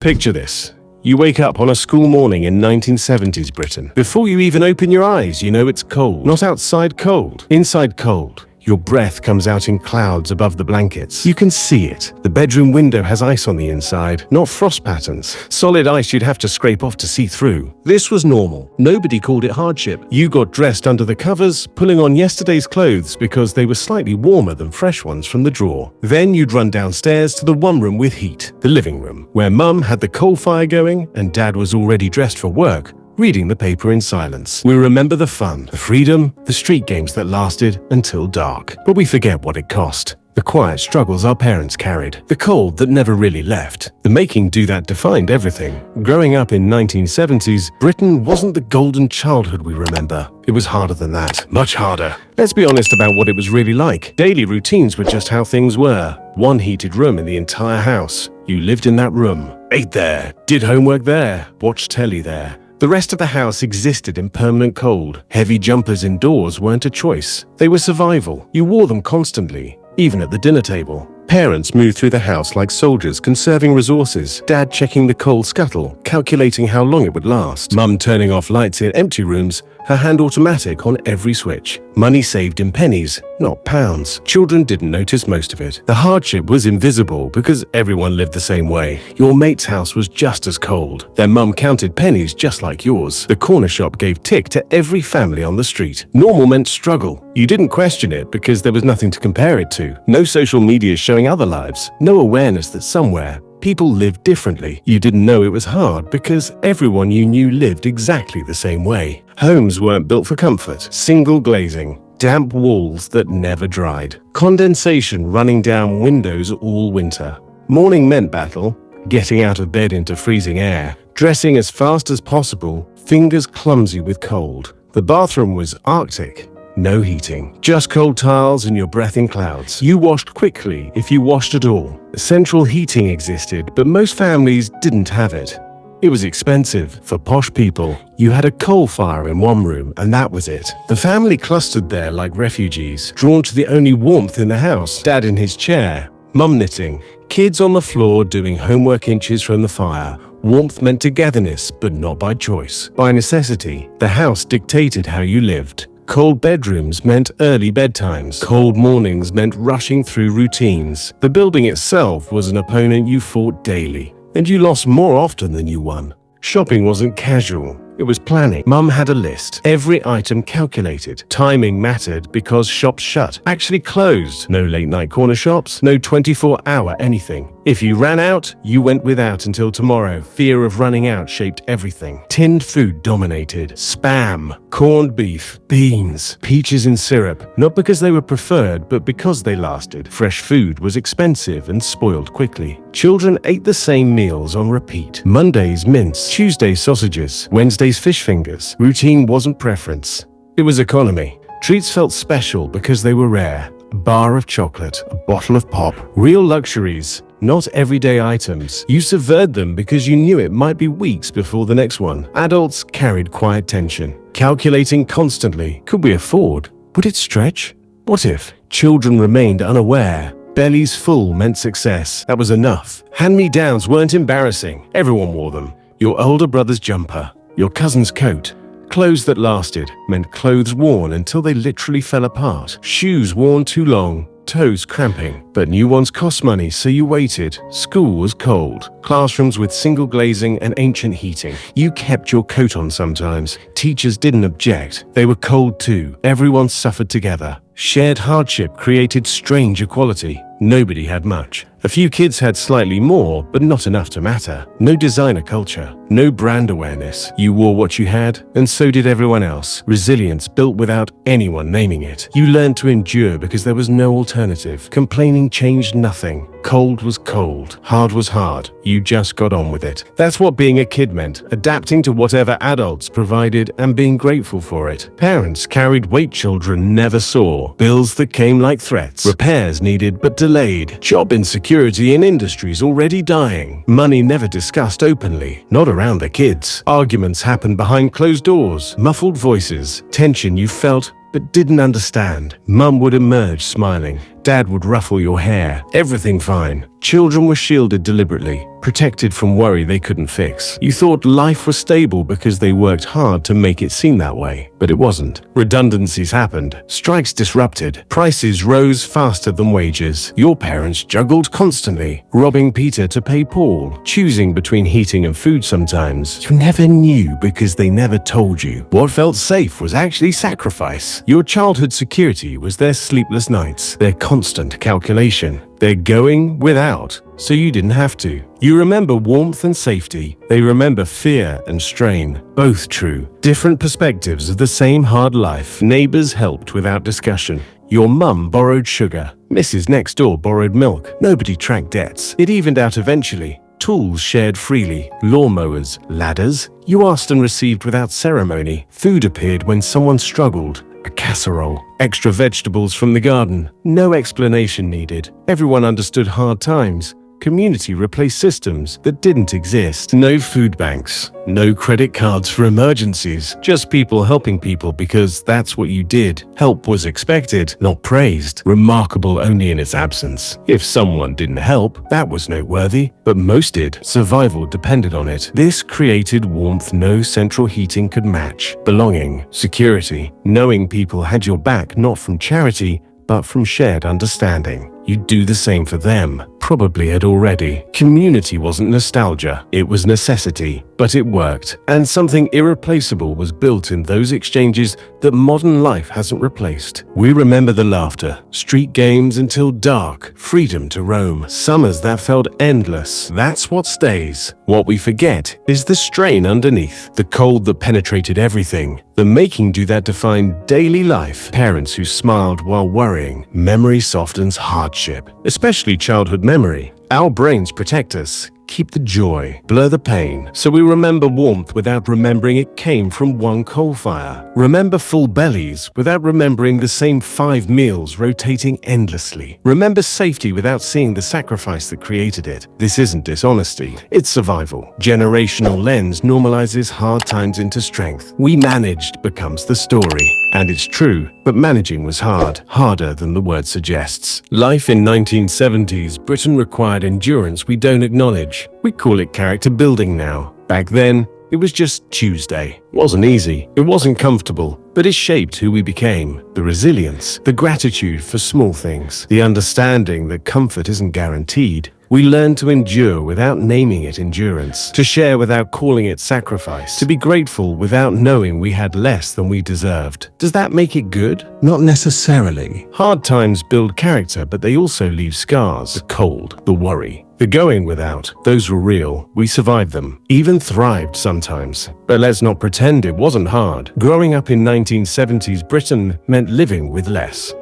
Picture this. You wake up on a school morning in 1970s Britain. Before you even open your eyes, you know it's cold. Not outside cold, inside cold. Your breath comes out in clouds above the blankets. You can see it. The bedroom window has ice on the inside, not frost patterns. Solid ice you'd have to scrape off to see through. This was normal. Nobody called it hardship. You got dressed under the covers, pulling on yesterday's clothes because they were slightly warmer than fresh ones from the drawer. Then you'd run downstairs to the one room with heat, the living room, where Mum had the coal fire going and Dad was already dressed for work, reading the paper in silence. We remember the fun, the freedom, the street games that lasted until dark. But we forget what it cost. The quiet struggles our parents carried. The cold that never really left. The making do that defined everything. Growing up in 1970s, Britain wasn't the golden childhood we remember. It was harder than that. Much harder. Let's be honest about what it was really like. Daily routines were just how things were. One heated room in the entire house. You lived in that room. Ate there. Did homework there. Watched telly there. The rest of the house existed in permanent cold. Heavy jumpers indoors weren't a choice. They were survival. You wore them constantly, even at the dinner table. Parents moved through the house like soldiers, conserving resources. Dad checking the coal scuttle, calculating how long it would last. Mum turning off lights in empty rooms, her hand automatic on every switch. Money saved in pennies, not pounds. Children didn't notice most of it. The hardship was invisible because everyone lived the same way. Your mate's house was just as cold. Their mum counted pennies just like yours. The corner shop gave tick to every family on the street. Normal meant struggle. You didn't question it because there was nothing to compare it to. No social media showing other lives. No awareness that somewhere people lived differently. You didn't know it was hard because everyone you knew lived exactly the same way. Homes weren't built for comfort. Single glazing. Damp walls that never dried. Condensation running down windows all winter. Morning meant battle. Getting out of bed into freezing air. Dressing as fast as possible. Fingers clumsy with cold. The bathroom was Arctic. No heating, just cold tiles and your breath in clouds. You washed quickly if you washed at all. Central heating existed, but most families didn't have it. It was expensive. For posh people, you had a coal fire in one room and that was it. The family clustered there like refugees, drawn to the only warmth in the house. Dad in his chair, Mum knitting, kids on the floor doing homework inches from the fire. Warmth meant togetherness, but not by choice. By necessity, the house dictated how you lived. Cold bedrooms meant early bedtimes. Cold mornings meant rushing through routines. The building itself was an opponent you fought daily, and you lost more often than you won. Shopping wasn't casual. It was planning. Mum had a list. Every item calculated. Timing mattered because shops shut. Actually closed. No late night corner shops. No 24-hour anything. If you ran out, you went without until tomorrow. Fear of running out shaped everything. Tinned food dominated. Spam, corned beef, beans, peaches in syrup. Not because they were preferred, but because they lasted. Fresh food was expensive and spoiled quickly. Children ate the same meals on repeat. Mondays mince, Tuesdays sausages, Wednesdays fish fingers. Routine wasn't preference. It was economy. Treats felt special because they were rare. A bar of chocolate, a bottle of pop. Real luxuries, not everyday items. You severed them because you knew it might be weeks before the next one. Adults carried quiet tension, calculating constantly. Could we afford? Would it stretch? What if? Children remained unaware. Bellies full meant success. That was enough. Hand-me-downs weren't embarrassing. Everyone wore them. Your older brother's jumper, your cousin's coat. Clothes that lasted meant clothes worn until they literally fell apart. Shoes worn too long, toes cramping. But new ones cost money, so you waited. School was cold. Classrooms with single glazing and ancient heating. You kept your coat on sometimes. Teachers didn't object. They were cold too. Everyone suffered together. Shared hardship created strange equality. Nobody had much. A few kids had slightly more, but not enough to matter. No designer culture, no brand awareness. You wore what you had, and so did everyone else. Resilience built without anyone naming it. You learned to endure because there was no alternative. Complaining changed nothing. Cold was cold. Hard was hard. You just got on with it. That's what being a kid meant, adapting to whatever adults provided and being grateful for it. Parents carried weight children never saw. Bills that came like threats. Repairs needed but delayed. Job insecurity in industries already dying. Money never discussed openly. Not around the kids. Arguments happened behind closed doors. Muffled voices. Tension you felt but didn't understand. Mum would emerge smiling. Dad would ruffle your hair. Everything fine. Children were shielded deliberately, protected from worry they couldn't fix. You thought life was stable because they worked hard to make it seem that way, but it wasn't. Redundancies happened. Strikes disrupted. Prices rose faster than wages. Your parents juggled constantly, robbing Peter to pay Paul, choosing between heating and food sometimes. You never knew because they never told you. What felt safe was actually sacrifice. Your childhood security was their sleepless nights, their constant calculation. They're going without, so you didn't have to. You remember warmth and safety. They remember fear and strain. Both true. Different perspectives of the same hard life. Neighbors helped without discussion. Your mum borrowed sugar. Mrs. Next Door borrowed milk. Nobody tracked debts. It evened out eventually. Tools shared freely. Lawnmowers, ladders. You asked and received without ceremony. Food appeared when someone struggled. A casserole. Extra vegetables from the garden. No explanation needed. Everyone understood hard times. Community replaced systems that didn't exist. No food banks. No credit cards for emergencies. Just people helping people because that's what you did. Help was expected, not praised. Remarkable only in its absence. If someone didn't help, that was noteworthy, but most did. Survival depended on it. This created warmth no central heating could match. Belonging, security, knowing people had your back not from charity, but from shared understanding. You'd do the same for them, probably had already. Community wasn't nostalgia, it was necessity, but it worked, and something irreplaceable was built in those exchanges that modern life hasn't replaced. We remember the laughter, street games until dark, freedom to roam, summers that felt endless. That's what stays. What we forget is the strain underneath, the cold that penetrated everything, the making do that defined daily life, parents who smiled while worrying. Memory softens hardship, especially childhood memory. Our brains protect us, keep the joy, blur the pain, so we remember warmth without remembering it came from one coal fire. Remember full bellies without remembering the same 5 meals rotating endlessly. Remember safety without seeing the sacrifice that created it. This isn't dishonesty, it's survival. Generational lens normalizes hard times into strength. We managed becomes the story. And it's true, but managing was hard, harder than the word suggests. Life in 1970s Britain required endurance we don't acknowledge. We call it character building now. Back then, it was just Tuesday. It wasn't easy, it wasn't comfortable, but it shaped who we became. The resilience, the gratitude for small things, the understanding that comfort isn't guaranteed. We learned to endure without naming it endurance, to share without calling it sacrifice, to be grateful without knowing we had less than we deserved. Does that make it good? Not necessarily. Hard times build character, but they also leave scars. The cold, the worry, the going without. Those were real. We survived them, even thrived sometimes. But let's not pretend it wasn't hard. Growing up in 1970s Britain meant living with less.